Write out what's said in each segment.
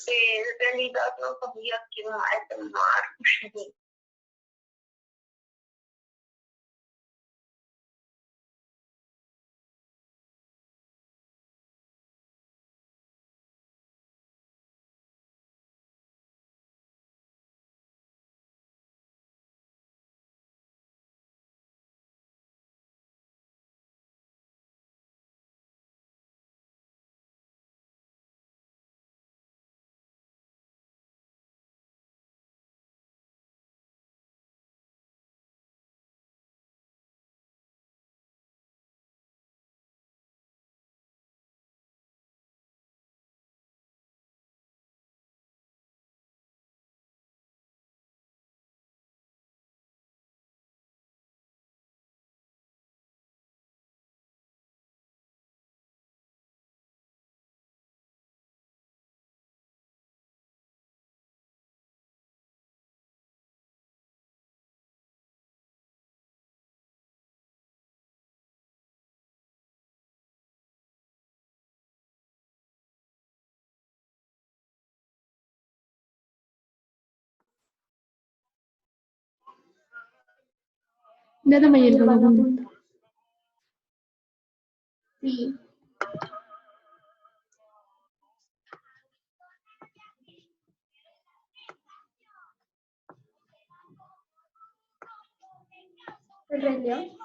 En realidad no sabía que iba a tomar. Nada mayor el vagabundo. Sí. ¿El Rey León?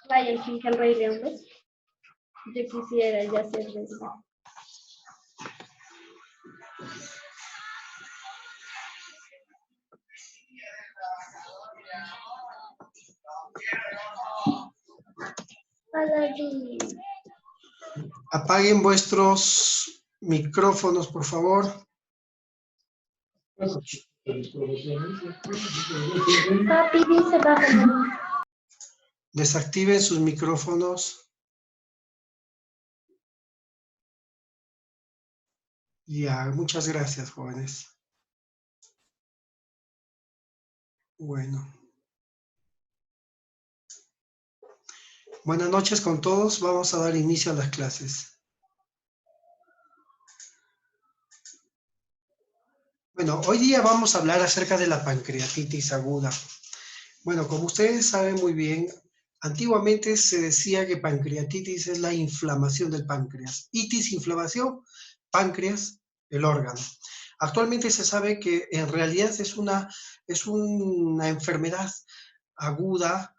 Vaya, sí, el Rey León, ¿ves? Yo quisiera ya ser de eso. Aladín. Apaguen vuestros micrófonos, por favor. Papi dice bájalo. Desactiven sus micrófonos. Ya, muchas gracias, jóvenes. Bueno. Buenas noches con todos. Vamos a dar inicio a las clases. Bueno, hoy día vamos a hablar acerca de la pancreatitis aguda. Bueno, como ustedes saben muy bien, antiguamente se decía que pancreatitis es la inflamación del páncreas. Itis, inflamación, páncreas, el órgano. Actualmente se sabe que en realidad es una enfermedad aguda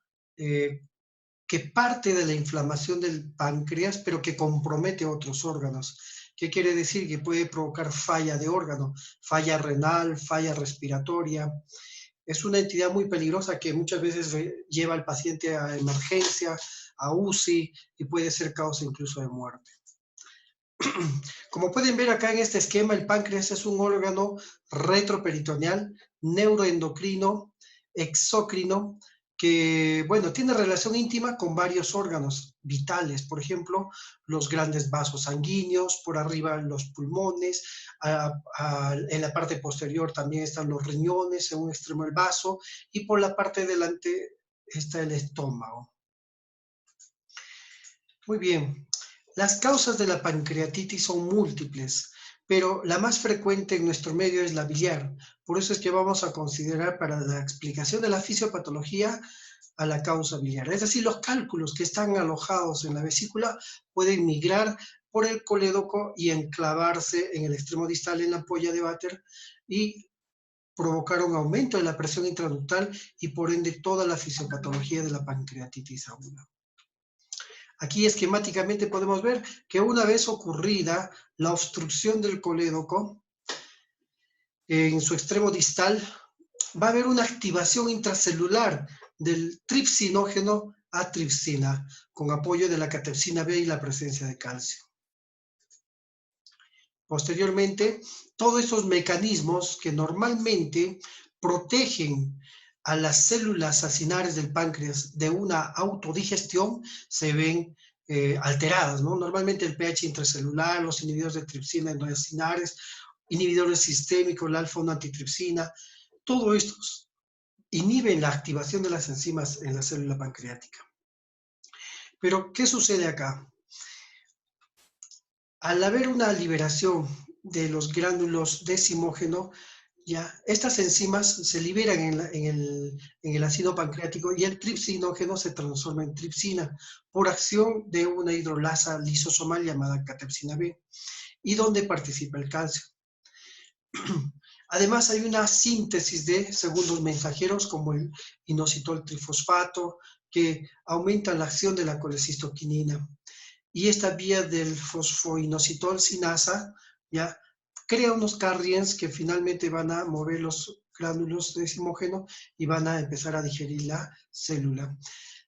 que parte de la inflamación del páncreas, pero que compromete otros órganos. ¿Qué quiere decir? Que puede provocar falla de órgano, falla renal, falla respiratoria. Es una entidad muy peligrosa que muchas veces lleva al paciente a emergencia, a UCI, y puede ser causa incluso de muerte. Como pueden ver acá en este esquema, el páncreas es un órgano retroperitoneal, neuroendocrino, exócrino, que, bueno, tiene relación íntima con varios órganos vitales, por ejemplo, los grandes vasos sanguíneos, por arriba los pulmones, en la parte posterior también están los riñones, en un extremo el vaso, y por la parte de delante está el estómago. Muy bien. Las causas de la pancreatitis son múltiples, pero la más frecuente en nuestro medio es la biliar. Por eso es que vamos a considerar para la explicación de la fisiopatología a la causa biliar. Es decir, los cálculos que están alojados en la vesícula pueden migrar por el colédoco y enclavarse en el extremo distal en la ampolla de váter y provocar un aumento de la presión intraductal y por ende toda la fisiopatología de la pancreatitis aguda. Aquí esquemáticamente podemos ver que una vez ocurrida la obstrucción del colédoco en su extremo distal, va a haber una activación intracelular del tripsinógeno a tripsina, con apoyo de la catepsina B y la presencia de calcio. Posteriormente, todos estos mecanismos que normalmente protegen a las células acinares del páncreas de una autodigestión se ven alteradas, ¿no? Normalmente el pH intracelular, los inhibidores de tripsina endocinares, inhibidores sistémicos, la alfa-1 antitripsina, todo estos inhiben la activación de las enzimas en la célula pancreática. Pero, ¿qué sucede acá? Al haber una liberación de los gránulos decimógeno, ya, estas enzimas se liberan en el ácido pancreático y el tripsinógeno se transforma en tripsina por acción de una hidrolasa lisosomal llamada catepsina B y donde participa el calcio. Además hay una síntesis de segundos mensajeros como el inositol trifosfato que aumentan la acción de la colecistoquinina. Y esta vía del fosfoinositol sinasa ya crea unos carriers que finalmente van a mover los gránulos decimógeno y van a empezar a digerir la célula.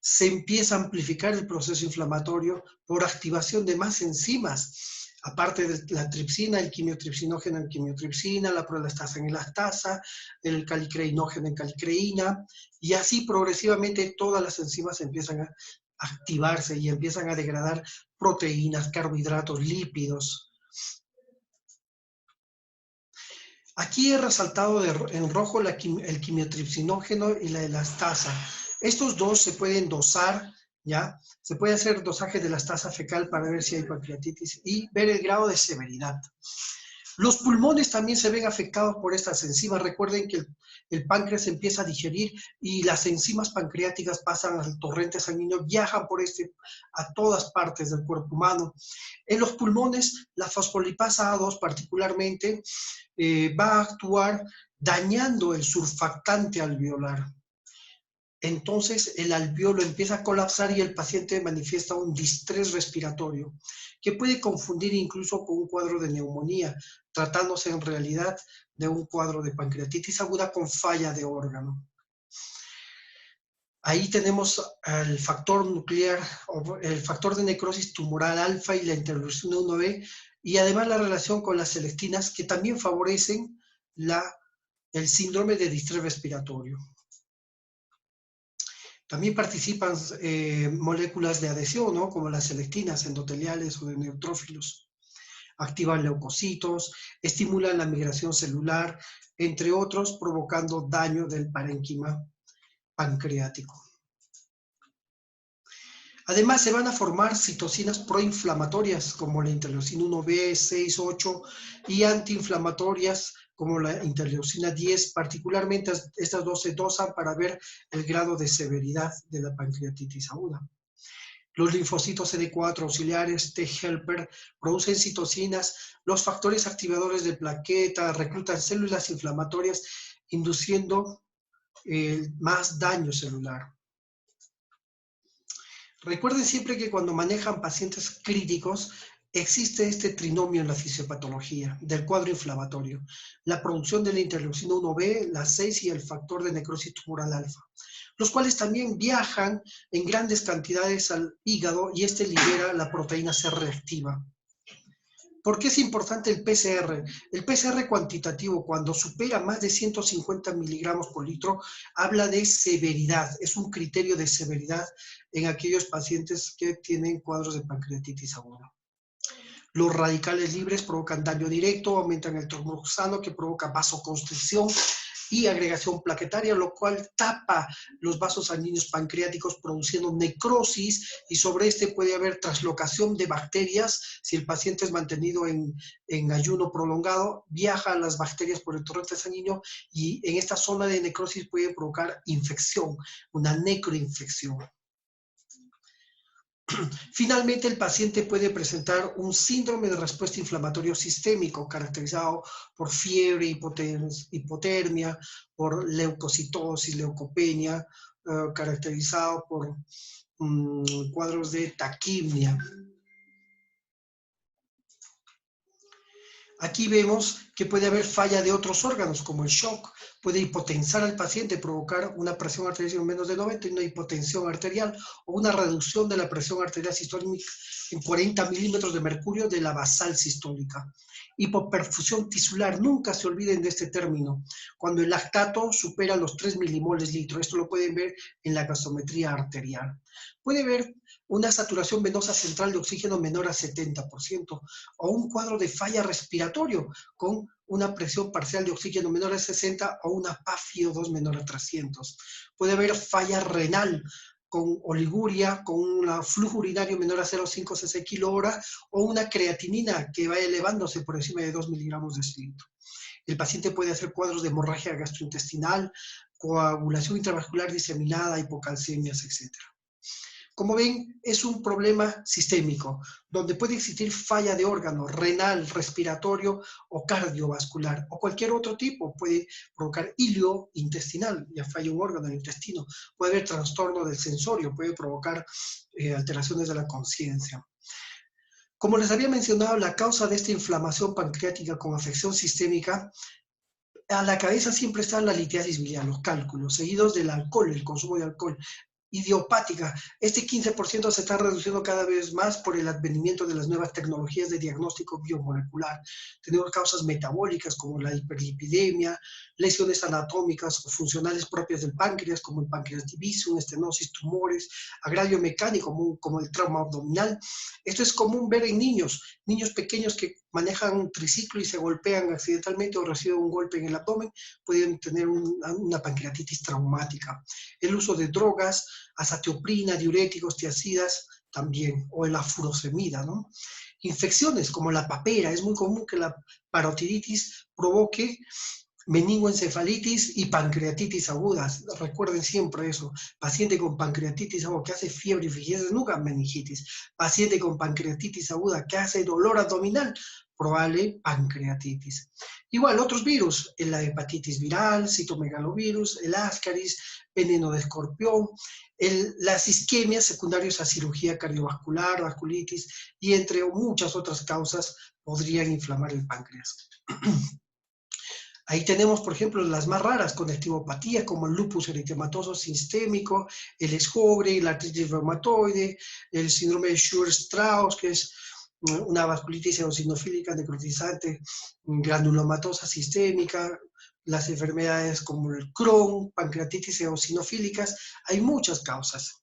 Se empieza a amplificar el proceso inflamatorio por activación de más enzimas, aparte de la tripsina, el quimiotripsinógeno en quimiotripsina, la proelastasa en elastasa, el calicreinógeno en calicreína, y así progresivamente todas las enzimas empiezan a activarse y empiezan a degradar proteínas, carbohidratos, lípidos. Aquí he resaltado en rojo el quimiotripsinógeno y la elastasa. Estos dos se pueden dosar, ¿ya? Se puede hacer dosaje de elastasa fecal para ver si hay pancreatitis y ver el grado de severidad. Los pulmones también se ven afectados por estas enzimas. Recuerden que el páncreas empieza a digerir y las enzimas pancreáticas pasan al torrente sanguíneo, viajan por a todas partes del cuerpo humano. En los pulmones, la fosfolipasa A2 particularmente va a actuar dañando el surfactante alveolar. Entonces el alveolo empieza a colapsar y el paciente manifiesta un distrés respiratorio que puede confundir incluso con un cuadro de neumonía, tratándose en realidad de un cuadro de pancreatitis aguda con falla de órgano. Ahí tenemos el factor nuclear, el factor de necrosis tumoral alfa y la interleucina 1B, y además la relación con las celestinas que también favorecen el síndrome de distrés respiratorio. También participan moléculas de adhesión, ¿no? Como las celestinas endoteliales o de neutrófilos. Activan leucocitos, estimulan la migración celular, entre otros, provocando daño del parénquima pancreático. Además, se van a formar citocinas proinflamatorias, como la interleucina 1B, 6, 8, y antiinflamatorias, como la interleucina 10, particularmente estas dos se dosan para ver el grado de severidad de la pancreatitis aguda. Los linfocitos CD4 auxiliares, T-helper, producen citocinas, los factores activadores de plaqueta reclutan células inflamatorias, induciendo más daño celular. Recuerden siempre que cuando manejan pacientes críticos, existe este trinomio en la fisiopatología del cuadro inflamatorio. La producción de la interleucina 1B, la 6 y el factor de necrosis tumoral alfa, los cuales también viajan en grandes cantidades al hígado y este libera la proteína C reactiva. ¿Por qué es importante el PCR? El PCR cuantitativo, cuando supera más de 150 miligramos por litro, habla de severidad. Es un criterio de severidad en aquellos pacientes que tienen cuadros de pancreatitis aguda. Los radicales libres provocan daño directo, aumentan el tromboxano que provoca vasoconstricción y agregación plaquetaria, lo cual tapa los vasos sanguíneos pancreáticos produciendo necrosis y sobre este puede haber traslocación de bacterias. Si el paciente es mantenido en ayuno prolongado, viajan las bacterias por el torrente sanguíneo y en esta zona de necrosis puede provocar infección, una necroinfección. Finalmente, el paciente puede presentar un síndrome de respuesta inflamatorio sistémico caracterizado por fiebre, hipotermia, por leucocitosis, leucopenia, caracterizado por cuadros de taquimia. Aquí vemos que puede haber falla de otros órganos, como el shock. Puede hipotensar al paciente, provocar una presión arterial en menos de 90 y una hipotensión arterial, o una reducción de la presión arterial sistólica en 40 milímetros de mercurio de la basal sistólica. Hipoperfusión tisular, nunca se olviden de este término, cuando el lactato supera los 3 milimoles litro. Esto lo pueden ver en la gasometría arterial. Puede haber una saturación venosa central de oxígeno menor a 70%, o un cuadro de falla respiratorio con una presión parcial de oxígeno menor a 60 o una PaFiO2 menor a 300. Puede haber falla renal, con oliguria, con un flujo urinario menor a 0,5 cc/hora o una creatinina que vaya elevándose por encima de 2 miligramos de cilindro. El paciente puede hacer cuadros de hemorragia gastrointestinal, coagulación intravascular diseminada, hipocalcemias, etc. Como ven, es un problema sistémico, donde puede existir falla de órgano renal, respiratorio o cardiovascular, o cualquier otro tipo. Puede provocar ilio intestinal, ya falla un órgano del intestino. Puede haber trastorno del sensorio, puede provocar alteraciones de la conciencia. Como les había mencionado, la causa de esta inflamación pancreática con afección sistémica, a la cabeza siempre está la litiasis biliar, los cálculos, seguidos del alcohol, el consumo de alcohol. Idiopática. Este 15% se está reduciendo cada vez más por el advenimiento de las nuevas tecnologías de diagnóstico biomolecular. Tenemos causas metabólicas como la hiperlipidemia, lesiones anatómicas o funcionales propias del páncreas como el pancreatitis, estenosis, tumores, agravio mecánico como el trauma abdominal. Esto es común ver en niños pequeños que manejan un triciclo y se golpean accidentalmente o reciben un golpe en el abdomen, pueden tener una pancreatitis traumática. El uso de drogas, azatioprina, diuréticos, tiazidas también, o la furosemida, ¿no? Infecciones como la papera, es muy común que la parotiditis provoque meningoencefalitis y pancreatitis agudas. Recuerden siempre eso. Paciente con pancreatitis aguda que hace fiebre y frigideus, nunca meningitis. Paciente con pancreatitis aguda que hace dolor abdominal, probable pancreatitis. Igual, otros virus, la hepatitis viral, citomegalovirus, el ascaris, veneno de escorpión, las isquemias secundarias a cirugía cardiovascular, vasculitis, y entre muchas otras causas podrían inflamar el páncreas. Ahí tenemos, por ejemplo, las más raras, conectivopatía, como el lupus eritematoso sistémico, el Sjögren, la artritis reumatoide, el síndrome de Sjögren-Strauss, que es una vasculitis eosinofílica necrotizante granulomatosa sistémica, las enfermedades como el Crohn, pancreatitis eosinofílicas, hay muchas causas.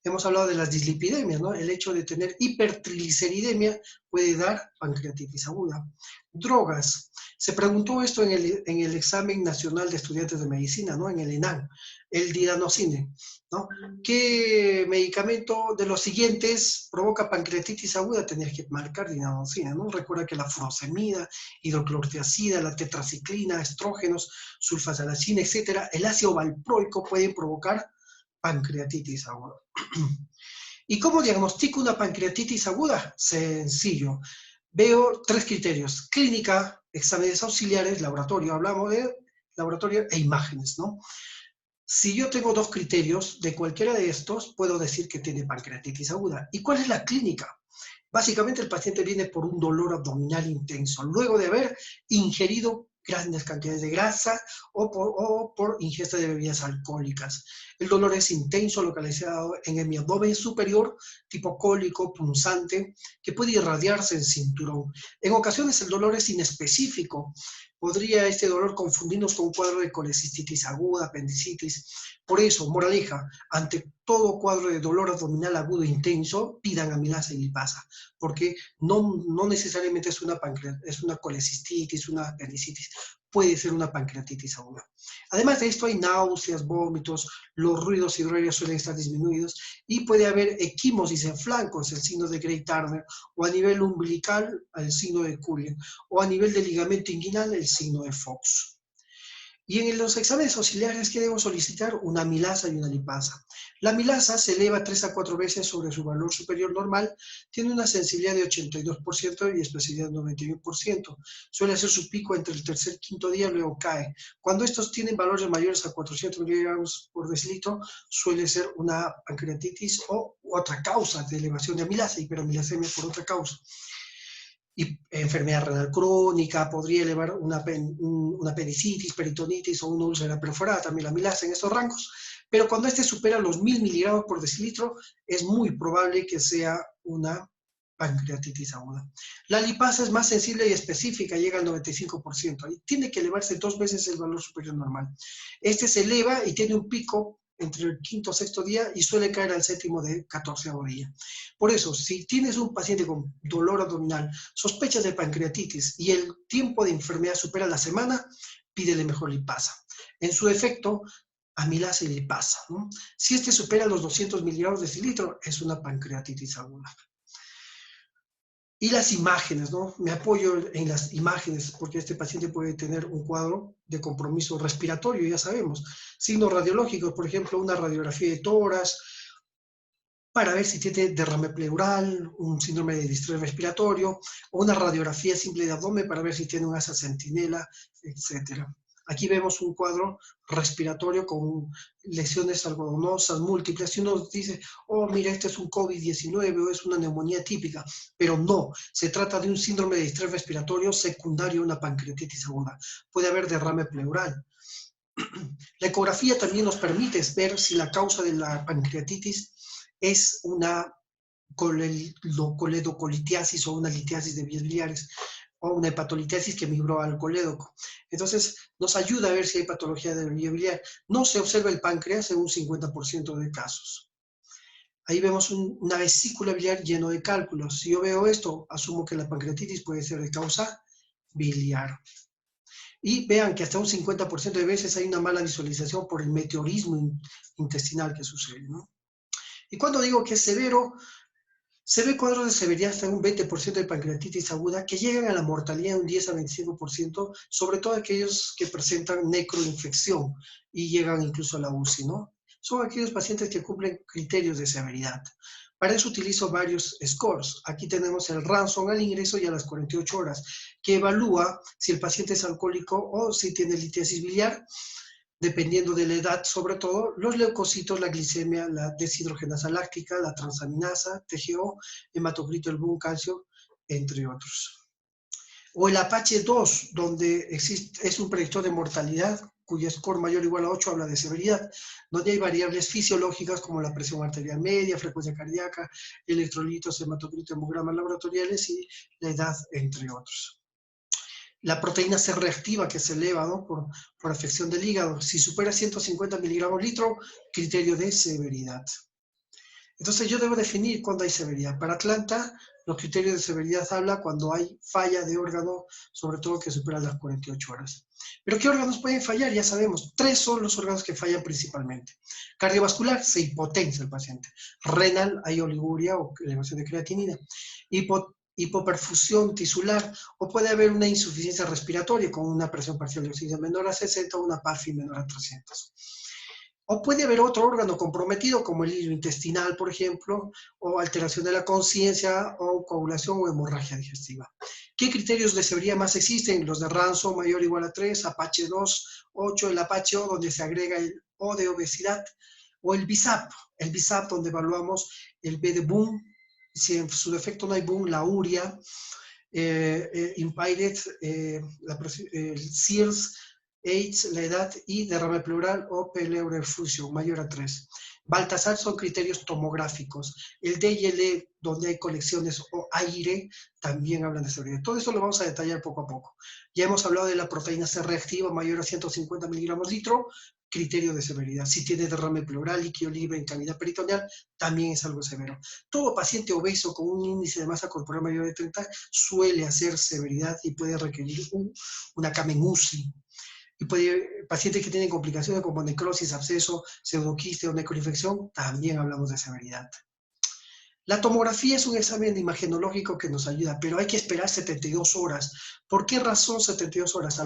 Hemos hablado de las dislipidemias, ¿no? El hecho de tener hipertrigliceridemia puede dar pancreatitis aguda. Drogas. Se preguntó esto en el examen nacional de estudiantes de medicina, ¿no? En el ENAM, el didanocine, ¿no? ¿Qué medicamento de los siguientes provoca pancreatitis aguda? Tenías que marcar didanocine, ¿no? Recuerda que la furosemida, hidroclorotiazida, la tetraciclina, estrógenos, sulfasalacina, etcétera, el ácido valproico pueden provocar pancreatitis aguda. ¿Y cómo diagnostico una pancreatitis aguda? Sencillo. Veo 3 criterios: clínica, exámenes auxiliares, laboratorio, hablamos de laboratorio e imágenes, ¿no? Si yo tengo 2 criterios, de cualquiera de estos, puedo decir que tiene pancreatitis aguda. ¿Y cuál es la clínica? Básicamente el paciente viene por un dolor abdominal intenso, luego de haber ingerido grandes cantidades de grasa o por ingesta de bebidas alcohólicas. El dolor es intenso, localizado en el abdomen superior, tipo cólico, punzante, que puede irradiarse en cinturón. En ocasiones el dolor es inespecífico. Podría este dolor confundirnos con un cuadro de colecistitis aguda, apendicitis. Por eso, moraleja, ante todo cuadro de dolor abdominal agudo e intenso, pidan amilasa y lipasa, porque no necesariamente es una colecistitis, una apendicitis, puede ser una pancreatitis aguda. Además de esto hay náuseas, vómitos, los ruidos hidroaéreos suelen estar disminuidos y puede haber equimosis en flancos, el signo de Gray-Turner, o a nivel umbilical, el signo de Cullen, o a nivel del ligamento inguinal, el signo de Fox. Y en los exámenes auxiliares, ¿qué debo solicitar? Una amilasa y una lipasa. La amilasa se eleva 3 a 4 veces sobre su valor superior normal, tiene una sensibilidad de 82% y especificidad de 91%. Suele hacer su pico entre el tercer y quinto día, luego cae. Cuando estos tienen valores mayores a 400 miligramos por decilitro, suele ser una pancreatitis o otra causa de elevación de amilasa, hiperamilasemia por otra causa. Y enfermedad renal crónica, podría elevar una apendicitis, peritonitis o una úlcera perforada, también la amilasa en estos rangos. Pero cuando este supera los 1000 miligramos por decilitro, es muy probable que sea una pancreatitis aguda. La lipasa es más sensible y específica, llega al 95%. Y tiene que elevarse 2 veces el valor superior normal. Este se eleva y tiene un pico entre el quinto o sexto día y suele caer al séptimo de 14º día. Por eso, si tienes un paciente con dolor abdominal, sospechas de pancreatitis y el tiempo de enfermedad supera la semana, pídele mejor lipasa. En su defecto, amilasa y lipasa, ¿no? Si este supera los 200 miligramos de decilitro, es una pancreatitis aguda. Y las imágenes, ¿no? Me apoyo en las imágenes porque este paciente puede tener un cuadro de compromiso respiratorio, ya sabemos. Signos radiológicos, por ejemplo, una radiografía de tórax para ver si tiene derrame pleural, un síndrome de distrés respiratorio, o una radiografía simple de abdomen para ver si tiene un asa centinela, etc. Aquí vemos un cuadro respiratorio con lesiones algodonosas múltiples. Si uno dice, oh, mira, este es un COVID-19 o es una neumonía típica, pero no, se trata de un síndrome de distrés respiratorio secundario a una pancreatitis aguda. Puede haber derrame pleural. La ecografía también nos permite ver si la causa de la pancreatitis es una coledocolitiasis o una litiasis de vías biliares o una hepatolitiasis que migró al colédoco. Entonces, nos ayuda a ver si hay patología de vía biliar. No se observa el páncreas en un 50% de casos. Ahí vemos una vesícula biliar lleno de cálculos. Si yo veo esto, asumo que la pancreatitis puede ser de causa biliar. Y vean que hasta un 50% de veces hay una mala visualización por el meteorismo intestinal que sucede, ¿no? Y cuando digo que es severo, se ve cuadros de severidad hasta un 20% de pancreatitis aguda que llegan a la mortalidad de un 10 a 25%, sobre todo aquellos que presentan necroinfección y llegan incluso a la UCI, ¿no? Son aquellos pacientes que cumplen criterios de severidad. Para eso utilizo varios scores. Aquí tenemos el Ranson al ingreso y a las 48 horas, que evalúa si el paciente es alcohólico o si tiene litiasis biliar, dependiendo de la edad, sobre todo, los leucocitos, la glicemia, la deshidrogenasa láctica, la transaminasa, TGO, hematocrito, el boom, calcio, entre otros. O el Apache 2, donde es un predictor de mortalidad, cuyo score mayor o igual a 8 habla de severidad, donde hay variables fisiológicas como la presión arterial media, frecuencia cardíaca, electrolitos, hematocrito, hemogramas laboratoriales y la edad, entre otros. La proteína C reactiva que se eleva, ¿no? por afección del hígado. Si supera 150 miligramos litro, criterio de severidad. Entonces yo debo definir cuándo hay severidad. Para Atlanta, los criterios de severidad habla cuando hay falla de órgano, sobre todo que supera las 48 horas. ¿Pero qué órganos pueden fallar? Ya sabemos, 3 son los órganos que fallan principalmente. Cardiovascular, se hipotensa el paciente. Renal, hay oliguria o elevación de creatinina. Hipoperfusión tisular, o puede haber una insuficiencia respiratoria con una presión parcial de oxígeno menor a 60 o una PAFI menor a 300. O puede haber otro órgano comprometido, como el hilo intestinal, por ejemplo, o alteración de la conciencia, o coagulación o hemorragia digestiva. ¿Qué criterios de severidad más existen? Los de Ranson mayor o igual a 3, Apache 2, 8, el Apache O, donde se agrega el O de obesidad, o el BISAP donde evaluamos el B de boom, si en su defecto no hay boom, la uria, impaired, el SEARS, AIDS, la edad y derrame pleural o pleuroefusio mayor a 3. Baltasar son criterios tomográficos. El D y el E, donde hay colecciones o aire, también hablan de severidad. Todo esto lo vamos a detallar poco a poco. Ya hemos hablado de la proteína C reactiva mayor a 150 miligramos litro, criterio de severidad. Si tiene derrame pleural, líquido libre en cavidad peritoneal, también es algo severo. Todo paciente obeso con un índice de masa corporal mayor de 30 suele hacer severidad y puede requerir una cama en UCI. Y pacientes que tienen complicaciones como necrosis, absceso, pseudoquiste o necroinfección, también hablamos de severidad. La tomografía es un examen imagenológico que nos ayuda, pero hay que esperar 72 horas. ¿Por qué razón 72 horas?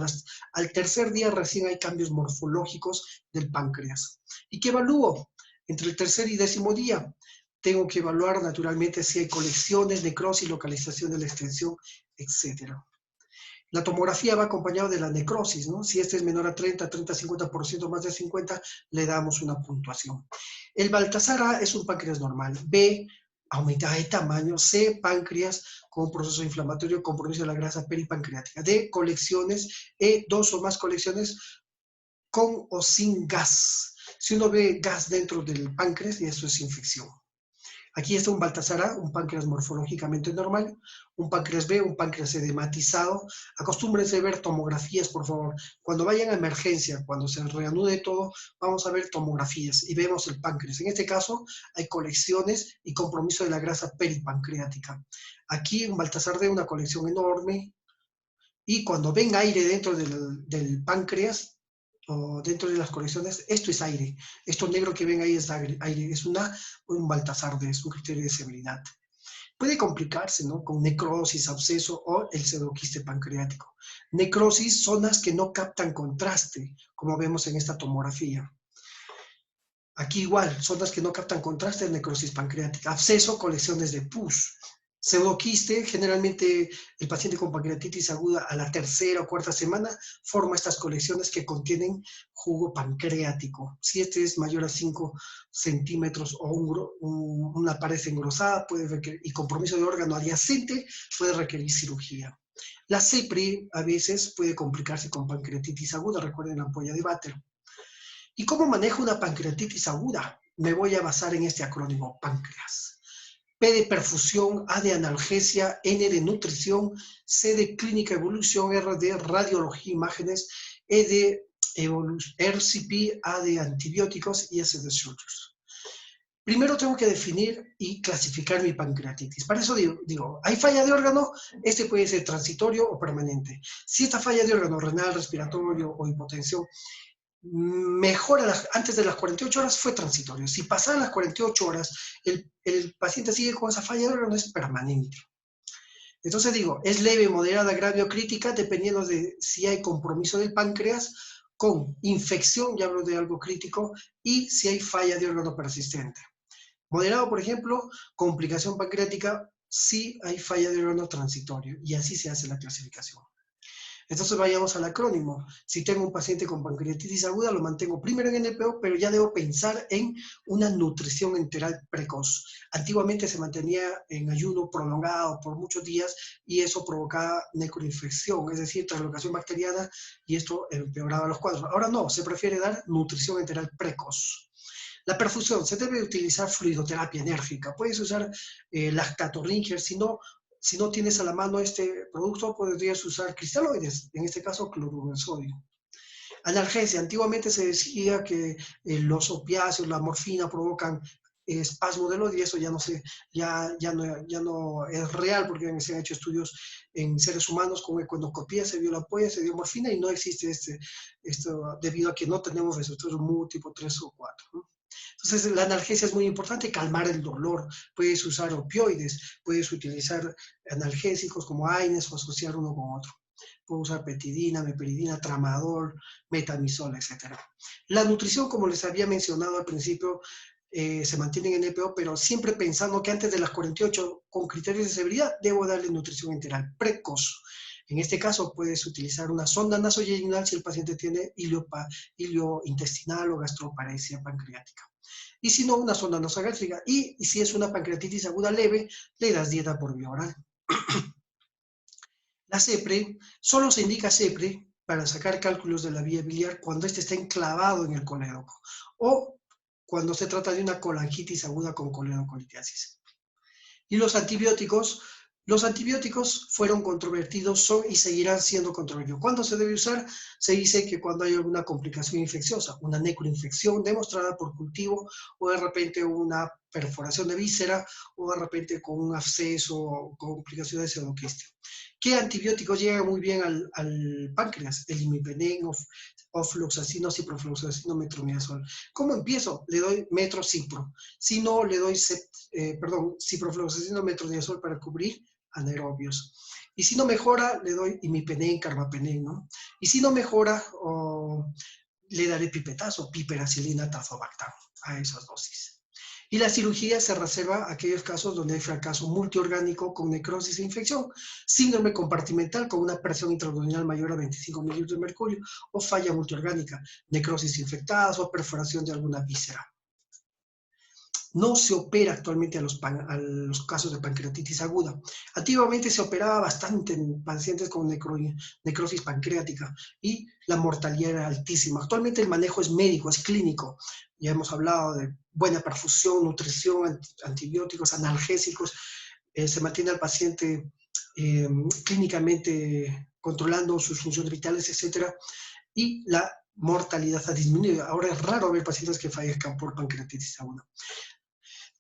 Al tercer día recién hay cambios morfológicos del páncreas. ¿Y qué evalúo? Entre el tercer y 10º día tengo que evaluar naturalmente si hay colecciones, necrosis, localización de la extensión, etc. La tomografía va acompañada de la necrosis, ¿no? Si este es menor a 30, 50%, más de 50, le damos una puntuación. El Baltasar A es un páncreas normal. B, aumenta de tamaño. C, páncreas con un proceso inflamatorio, compromiso de la grasa peripancreática. D, colecciones. E, 2 o más colecciones con o sin gas. Si uno ve gas dentro del páncreas, eso es infección. Aquí está un Baltasar A, un páncreas morfológicamente normal, un páncreas B, un páncreas edematizado. Acostúmbrense a ver tomografías, por favor. Cuando vayan a emergencia, cuando se reanude todo, vamos a ver tomografías y vemos el páncreas. En este caso, hay colecciones y compromiso de la grasa peripancreática. Aquí un Baltasar D, una colección enorme. Y cuando venga aire dentro del páncreas, o dentro de las colecciones, esto es aire. Esto negro que ven ahí es aire, es un Baltasar, es un criterio de severidad. Puede complicarse, ¿no? Con necrosis, absceso o el pseudoquiste pancreático. Necrosis, zonas que no captan contraste, como vemos en esta tomografía. Aquí igual, zonas que no captan contraste, necrosis pancreática. Absceso, colecciones de pus. Pseudoquiste, generalmente el paciente con pancreatitis aguda a la tercera o cuarta semana forma estas colecciones que contienen jugo pancreático. Si este es mayor a 5 centímetros o una pared engrosada puede requerir, y compromiso de órgano adyacente puede requerir cirugía. La CEPRI a veces puede complicarse con pancreatitis aguda, recuerden la ampolla de Vater. ¿Y cómo manejo una pancreatitis aguda? Me voy a basar en este acrónimo, páncreas. P de perfusión, A de analgesia, N de nutrición, C de clínica evolución, R de radiología imágenes, E de RCP, A de antibióticos y S de sutures. Primero tengo que definir y clasificar mi pancreatitis. Para eso digo, ¿hay falla de órgano? Este puede ser transitorio o permanente. Si esta falla de órgano renal, respiratorio o hipotensión mejora antes de las 48 horas, fue transitorio. Si pasan las 48 horas, el paciente sigue con esa falla de órgano, es permanente. Entonces digo, es leve, moderada, grave o crítica, dependiendo de si hay compromiso del páncreas con infección, ya hablo de algo crítico, y si hay falla de órgano persistente. Moderado, por ejemplo, complicación pancreática, si hay falla de órgano transitorio, y así se hace la clasificación. Entonces vayamos al acrónimo. Si tengo un paciente con pancreatitis aguda, lo mantengo primero en NPO, pero ya debo pensar en una nutrición enteral precoz. Antiguamente se mantenía en ayuno prolongado por muchos días y eso provocaba necroinfección, es decir, translocación bacteriana, y esto empeoraba los cuadros. Ahora no, se prefiere dar nutrición enteral precoz. La perfusión, se debe utilizar fluidoterapia enérgica. Puedes usar lactatorringer, si no tienes a la mano este producto, podrías usar cristaloides, en este caso cloruro de sodio. Analgesia, antiguamente se decía que los opiáceos, la morfina provocan espasmo del odio, y eso ya no es real, porque se han hecho estudios en seres humanos con ecoendoscopía, se vio la ampolla, se dio morfina y no existe esto debido a que no tenemos receptores MU tipo 3 o 4, ¿no? Entonces, la analgesia es muy importante, calmar el dolor. Puedes usar opioides, puedes utilizar analgésicos como AINES o asociar uno con otro. Puedes usar petidina, meperidina, tramadol, metamizol, etc. La nutrición, como les había mencionado al principio, se mantiene en NPO, pero siempre pensando que antes de las 48, con criterios de severidad, debo darle nutrición enteral precoz. En este caso, puedes utilizar una sonda nasoyeguinal si el paciente tiene hilio intestinal o gastroparesia pancreática. Y si no, una sonda nasogástrica. Y si es una pancreatitis aguda leve, le das dieta por vía oral. La CEPRE, solo se indica CEPRE para sacar cálculos de la vía biliar cuando este está enclavado en el colédoco o cuando se trata de una colangitis aguda con coledocolitiasis. Y los antibióticos fueron controvertidos, son y seguirán siendo controvertidos. ¿Cuándo se debe usar? Se dice que cuando hay alguna complicación infecciosa, una necroinfección demostrada por cultivo, o de repente una perforación de víscera, o de repente con un absceso o complicaciones de pseudoquiste. ¿Qué antibióticos llegan muy bien al páncreas? El imipenem, ofloxacino, ciprofloxacino, metronidazol. ¿Cómo empiezo? Le doy metrocipro. Si no, le doy ciprofloxacino, metronidazol para cubrir anaerobios. Y si no mejora, le doy imipenem, carbapenem, ¿no? Y si no mejora, le daré pipetazo, piperacilina, tazobactam, a esas dosis. Y la cirugía se reserva a aquellos casos donde hay fracaso multiorgánico con necrosis e infección, síndrome compartimental con una presión intraabdominal mayor a 25 mililitros de mercurio, o falla multiorgánica, necrosis infectadas o perforación de alguna víscera. No se opera actualmente a los casos de pancreatitis aguda. Antiguamente se operaba bastante en pacientes con necrosis pancreática y la mortalidad era altísima. Actualmente el manejo es médico, es clínico. Ya hemos hablado de buena perfusión, nutrición, antibióticos, analgésicos. Se mantiene al paciente clínicamente controlando sus funciones vitales, etc. Y la mortalidad ha disminuido. Ahora es raro ver pacientes que fallezcan por pancreatitis aguda.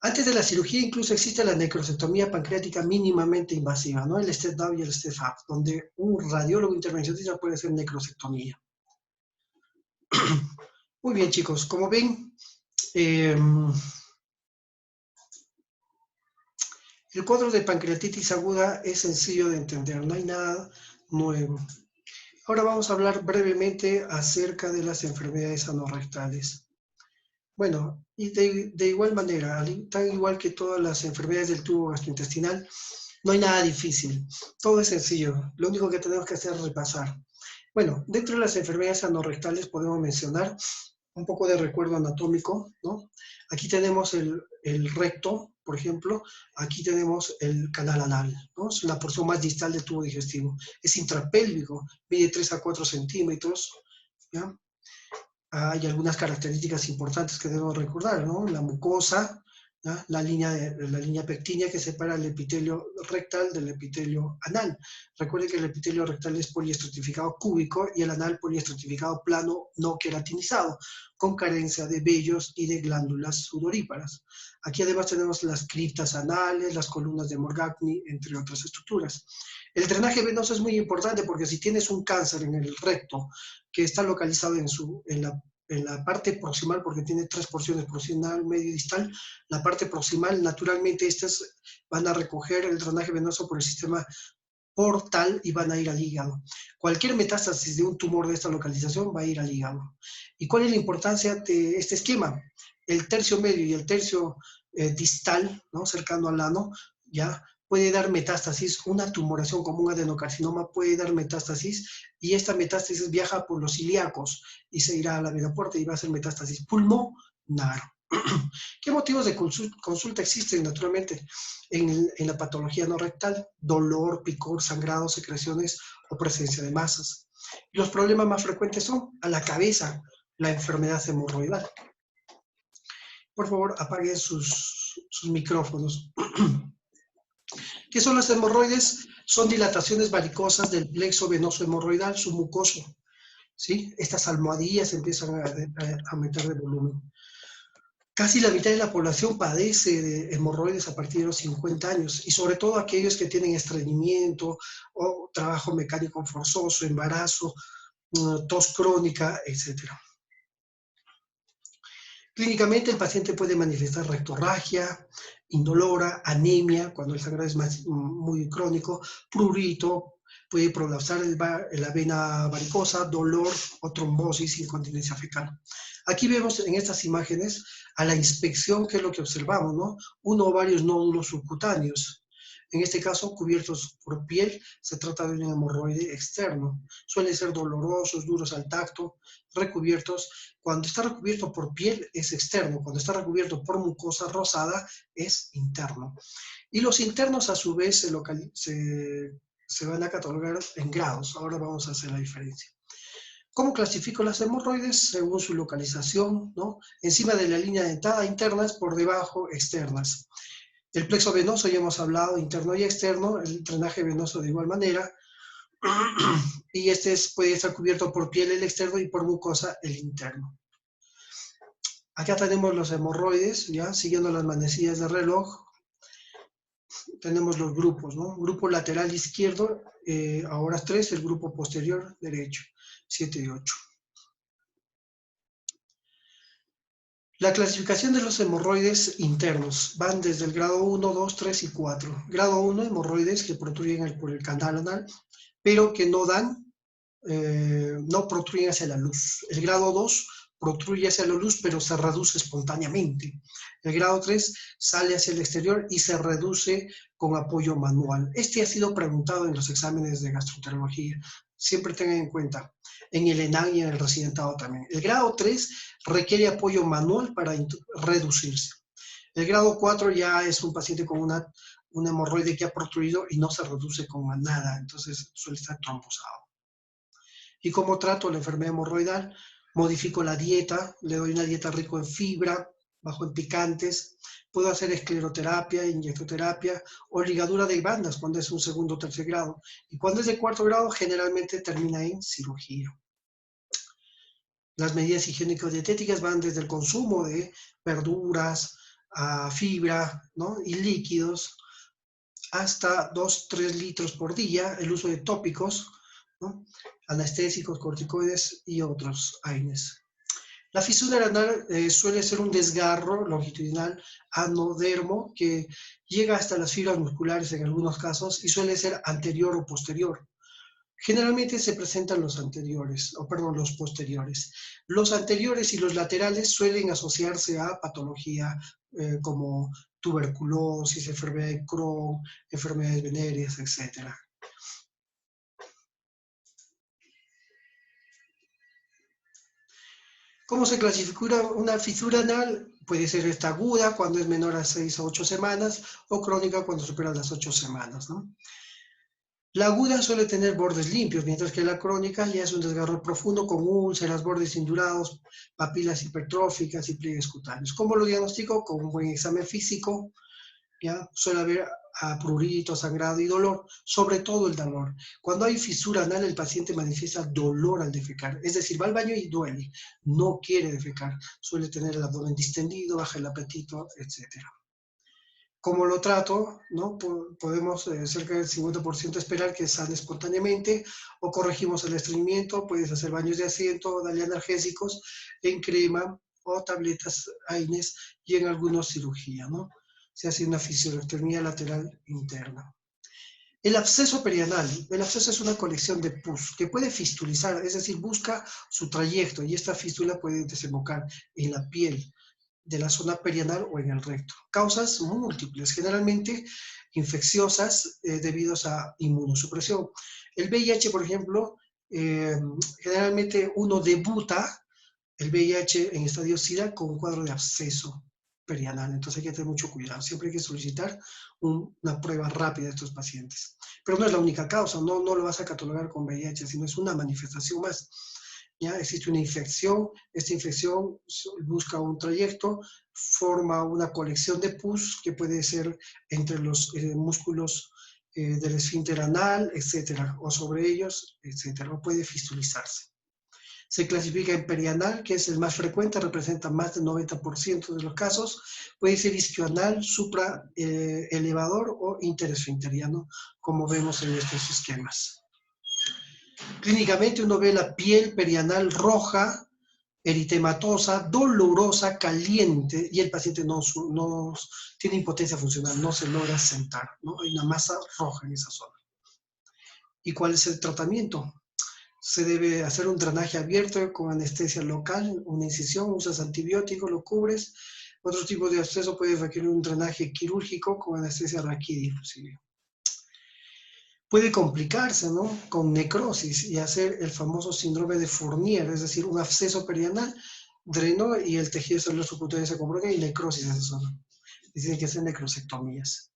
Antes de la cirugía incluso existe la necrosectomía pancreática mínimamente invasiva, ¿no? El step-down y el step-up, donde un radiólogo intervencionista puede hacer necrosectomía. Muy bien, chicos. Como ven, el cuadro de pancreatitis aguda es sencillo de entender, no hay nada nuevo. Ahora vamos a hablar brevemente acerca de las enfermedades anorrectales. Bueno, y de igual manera, tan igual que todas las enfermedades del tubo gastrointestinal, no hay nada difícil, todo es sencillo, lo único que tenemos que hacer es repasar. Bueno, dentro de las enfermedades anorrectales podemos mencionar un poco de recuerdo anatómico, ¿no? Aquí tenemos el recto, por ejemplo, aquí tenemos el canal anal, ¿no? Es la porción más distal del tubo digestivo. Es intrapélvico, mide 3 a 4 centímetros, ¿ya? Hay algunas características importantes que debemos recordar, ¿no? La mucosa, ¿ya? La línea pectínea que separa el epitelio rectal del epitelio anal. Recuerden que el epitelio rectal es poliestratificado cúbico y el anal poliestratificado plano no queratinizado, con carencia de vellos y de glándulas sudoríparas. Aquí además tenemos las criptas anales, las columnas de Morgagni, entre otras estructuras. El drenaje venoso es muy importante porque si tienes un cáncer en el recto que está localizado en la parte proximal, porque tiene 3 porciones, proximal, medio y distal, la parte proximal, naturalmente estas van a recoger el drenaje venoso por el sistema portal y van a ir al hígado. Cualquier metástasis de un tumor de esta localización va a ir al hígado. ¿Y cuál es la importancia de este esquema? El tercio medio y el tercio distal, ¿no? Cercano al ano, ya puede dar metástasis, una tumoración como un adenocarcinoma puede dar metástasis y esta metástasis viaja por los ilíacos y se irá a la vena porta y va a ser metástasis pulmonar. ¿Qué motivos de consulta existen naturalmente en la patología no rectal? Dolor, picor, sangrado, secreciones o presencia de masas. Y los problemas más frecuentes son a la cabeza, la enfermedad hemorroidal. Por favor, apaguen sus micrófonos. ¿Qué son las hemorroides? Son dilataciones varicosas del plexo venoso hemorroidal submucoso. ¿Sí? Estas almohadillas empiezan a aumentar de volumen. Casi la mitad de la población padece de hemorroides a partir de los 50 años, y sobre todo aquellos que tienen estreñimiento o trabajo mecánico forzoso, embarazo, tos crónica, etc. Clínicamente el paciente puede manifestar rectorragia, indolora, anemia, cuando el sangrado es muy crónico, prurito, puede prolapsar la vena varicosa, dolor o trombosis, incontinencia fecal. Aquí vemos en estas imágenes a la inspección, que es lo que observamos, ¿no? Uno o varios nódulos subcutáneos. En este caso, cubiertos por piel, se trata de un hemorroide externo. Suelen ser dolorosos, duros al tacto, recubiertos. Cuando está recubierto por piel es externo, cuando está recubierto por mucosa rosada es interno. Y los internos a su vez se van a catalogar en grados. Ahora vamos a hacer la diferencia. ¿Cómo clasifico las hemorroides? Según su localización, ¿no? Encima de la línea dentada, internas, por debajo, externas. El plexo venoso, ya hemos hablado, interno y externo, el drenaje venoso de igual manera, y puede estar cubierto por piel el externo y por mucosa el interno. Acá tenemos los hemorroides, ya siguiendo las manecillas de reloj, tenemos los grupos, ¿no? Grupo lateral izquierdo, ahora 3, el grupo posterior derecho, 7 y 8. La clasificación de los hemorroides internos van desde el grado 1, 2, 3 y 4. Grado 1, hemorroides que protruyen por el canal anal, pero que no protruyen hacia la luz. El grado 2 protruye hacia la luz, pero se reduce espontáneamente. El grado 3 sale hacia el exterior y se reduce con apoyo manual. Este ha sido preguntado en los exámenes de gastroenterología. Siempre tengan en cuenta, en el ENAN y en el residentado también. El grado 3 requiere apoyo manual para reducirse. El grado 4 ya es un paciente con una hemorroide que ha protruido y no se reduce con nada, entonces suele estar trombosado. ¿Y cómo trato la enfermedad hemorroidal? Modifico la dieta, le doy una dieta rica en fibra, bajo en picantes, puedo hacer escleroterapia, inyectoterapia o ligadura de bandas cuando es un segundo o tercer grado. Y cuando es de cuarto grado, generalmente termina en cirugía. Las medidas higiénico-dietéticas van desde el consumo de verduras, fibra, ¿no? Y líquidos, hasta 2-3 litros por día, el uso de tópicos, ¿no? Anestésicos, corticoides y otros AINES. La fisura anal suele ser un desgarro longitudinal anodermo que llega hasta las fibras musculares en algunos casos y suele ser anterior o posterior. Generalmente se presentan los anteriores, los posteriores. Los anteriores y los laterales suelen asociarse a patología como tuberculosis, enfermedad de Crohn, enfermedades venéreas, etc. ¿Cómo se clasifica una fisura anal? Puede ser esta aguda cuando es menor a 6 a 8 semanas o crónica cuando supera las 8 semanas, ¿no? La aguda suele tener bordes limpios, mientras que la crónica ya es un desgarro profundo con úlceras, bordes indurados, papilas hipertróficas y pliegues cutáneos. ¿Cómo lo diagnostico? Con un buen examen físico, ¿ya? Suele haber prurito, sangrado y dolor, sobre todo el dolor. Cuando hay fisura anal, el paciente manifiesta dolor al defecar, es decir, va al baño y duele, no quiere defecar, suele tener el abdomen distendido, baja el apetito, etc. ¿Cómo lo trato? ¿No? Podemos cerca del 50% esperar que sane espontáneamente o corregimos el estreñimiento, puedes hacer baños de asiento, darle analgésicos en crema o tabletas AINES y en algunos cirugía, ¿no? Se hace una fisiotomía lateral interna. El absceso perianal. El absceso es una colección de pus que puede fistulizar, es decir, busca su trayecto y esta fístula puede desembocar en la piel de la zona perianal o en el recto. Causas múltiples, generalmente infecciosas debido a inmunosupresión. El VIH, por ejemplo, generalmente uno debuta el VIH en estadio SIDA con un cuadro de absceso perianal, entonces hay que tener mucho cuidado. Siempre hay que solicitar una prueba rápida de estos pacientes. Pero no es la única causa, no lo vas a catalogar con VIH, sino es una manifestación más. ¿Ya? Existe una infección, esta infección busca un trayecto, forma una colección de pus que puede ser entre los músculos del esfínter anal, etcétera, o sobre ellos, etcétera, o puede fistulizarse. Se clasifica en perianal, que es el más frecuente, representa más del 90% de los casos, puede ser isquioanal, supraelevador o interesfinteriano, como vemos en estos esquemas. Clínicamente uno ve la piel perianal roja, eritematosa, dolorosa, caliente, y el paciente no tiene impotencia funcional, no se logra sentar, ¿no? Hay una masa roja en esa zona. ¿Y cuál es el tratamiento? Se debe hacer un drenaje abierto con anestesia local, una incisión, usas antibióticos, lo cubres. Otro tipo de absceso puede requerir un drenaje quirúrgico con anestesia raquidifusiva. Puede complicarse, ¿no? Con necrosis y hacer el famoso síndrome de Fournier, es decir, un absceso perianal, drenó y el tejido celular subcutáneo se comprime y necrosis en esa zona. Dicen que hacen necrosectomías.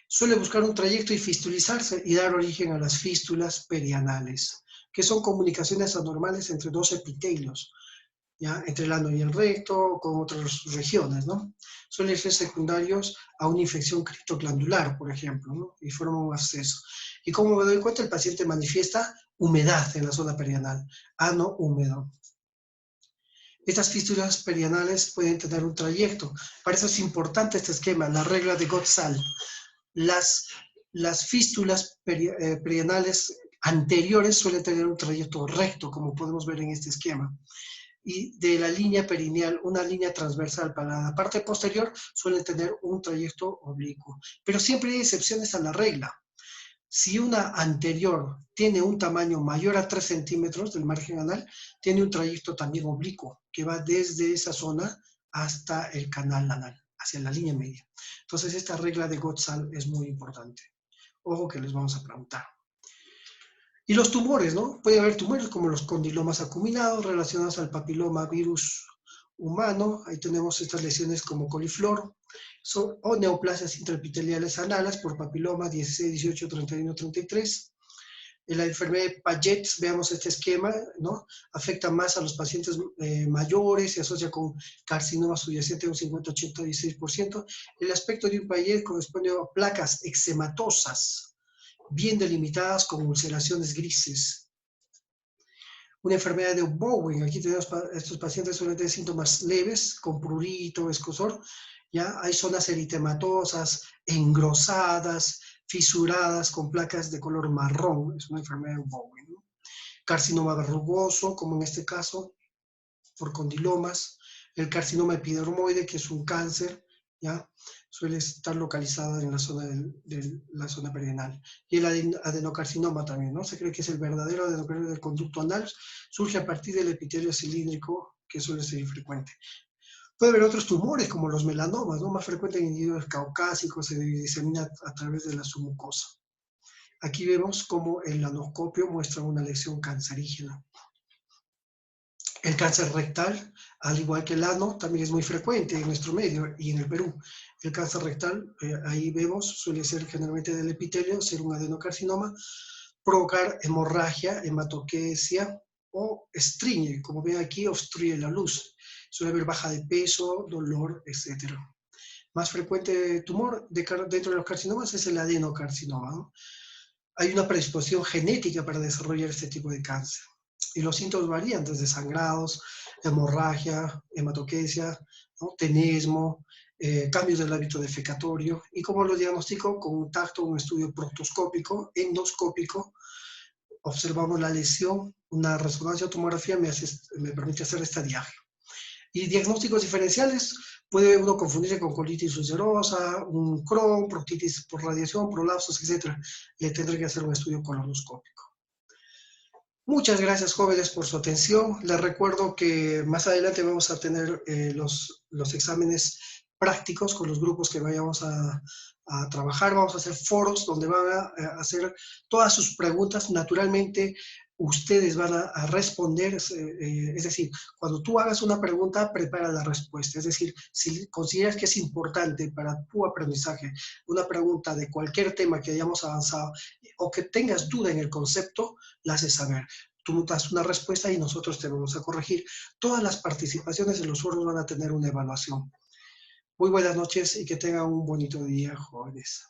Suele buscar un trayecto y fistulizarse y dar origen a las fístulas perianales, que son comunicaciones anormales entre dos epitelios, ¿ya? Entre el ano y el recto, con otras regiones, ¿no? Suelen ser secundarios a una infección criptoglandular, por ejemplo, ¿no? Y forman un absceso. Y como me doy cuenta, el paciente manifiesta humedad en la zona perianal, ano húmedo. Estas fístulas perianales pueden tener un trayecto. Para eso es importante este esquema, la regla de Gott-Sal. Las fístulas perianales anteriores suelen tener un trayecto recto, como podemos ver en este esquema. Y de la línea perineal, una línea transversal para la parte posterior, suelen tener un trayecto oblicuo. Pero siempre hay excepciones a la regla. Si una anterior tiene un tamaño mayor a 3 centímetros del margen anal, tiene un trayecto también oblicuo, que va desde esa zona hasta el canal anal, hacia la línea media. Entonces esta regla de Gott-Sal es muy importante. Ojo que les vamos a preguntar. Y los tumores, ¿no? Puede haber tumores como los condilomas acuminados relacionados al papiloma virus humano. Ahí tenemos estas lesiones como coliflor o neoplasias intraepiteliales anales por papiloma 16, 18, 31, 33. En la enfermedad de Paget, veamos este esquema, ¿no? Afecta más a los pacientes mayores, se asocia con carcinoma subyacente un 50-86%. El aspecto de un Paget corresponde a placas eczematosas, bien delimitadas con ulceraciones grises. Una enfermedad de Bowen, aquí tenemos estos pacientes suelen tener síntomas leves, con prurito, escozor, ya hay zonas eritematosas, engrosadas, fisuradas, con placas de color marrón, es una enfermedad de Bowen, ¿no? Carcinoma verrugoso, como en este caso, por condilomas, el carcinoma epidermoide, que es un cáncer, ¿ya? Suele estar localizado en la zona, la zona perianal. Y el adenocarcinoma también, ¿no? Se cree que es el verdadero adenocarcinoma del conducto anal, surge a partir del epitelio cilíndrico, que suele ser infrecuente. Puede haber otros tumores, como los melanomas, ¿no? Más frecuentes en individuos caucásicos, se disemina a través de la submucosa. Aquí vemos cómo el anoscopio muestra una lesión cancerígena. El cáncer rectal, al igual que el ano, también es muy frecuente en nuestro medio y en el Perú. El cáncer rectal, ahí vemos, suele ser generalmente del epitelio, ser un adenocarcinoma, provocar hemorragia, hematoquesia o estriñe, como ven aquí, obstruye la luz. Suele haber baja de peso, dolor, etc. Más frecuente tumor dentro de los carcinomas es el adenocarcinoma, ¿no? Hay una predisposición genética para desarrollar este tipo de cáncer. Y los síntomas varían desde sangrados, hemorragia, hematoquesia, ¿no? Tenesmo, cambios del hábito defecatorio. ¿Y cómo lo diagnostico? Con un tacto, un estudio proctoscópico, endoscópico. Observamos la lesión, una resonancia tomografía me permite hacer esta diagnóstico. Y diagnósticos diferenciales, puede uno confundirse con colitis ulcerosa, un Crohn, proctitis por radiación, prolapsos, etc. Le tendré que hacer un estudio colonoscópico. Muchas gracias, jóvenes, por su atención. Les recuerdo que más adelante vamos a tener los exámenes prácticos con los grupos que vayamos a trabajar. Vamos a hacer foros donde van a hacer todas sus preguntas. Naturalmente, ustedes van a responder, es decir, cuando tú hagas una pregunta, prepara la respuesta. Es decir, si consideras que es importante para tu aprendizaje una pregunta de cualquier tema que hayamos avanzado o que tengas duda en el concepto, la haces saber. Tú das una respuesta y nosotros te vamos a corregir. Todas las participaciones en los foros van a tener una evaluación. Muy buenas noches y que tengan un bonito día, jóvenes.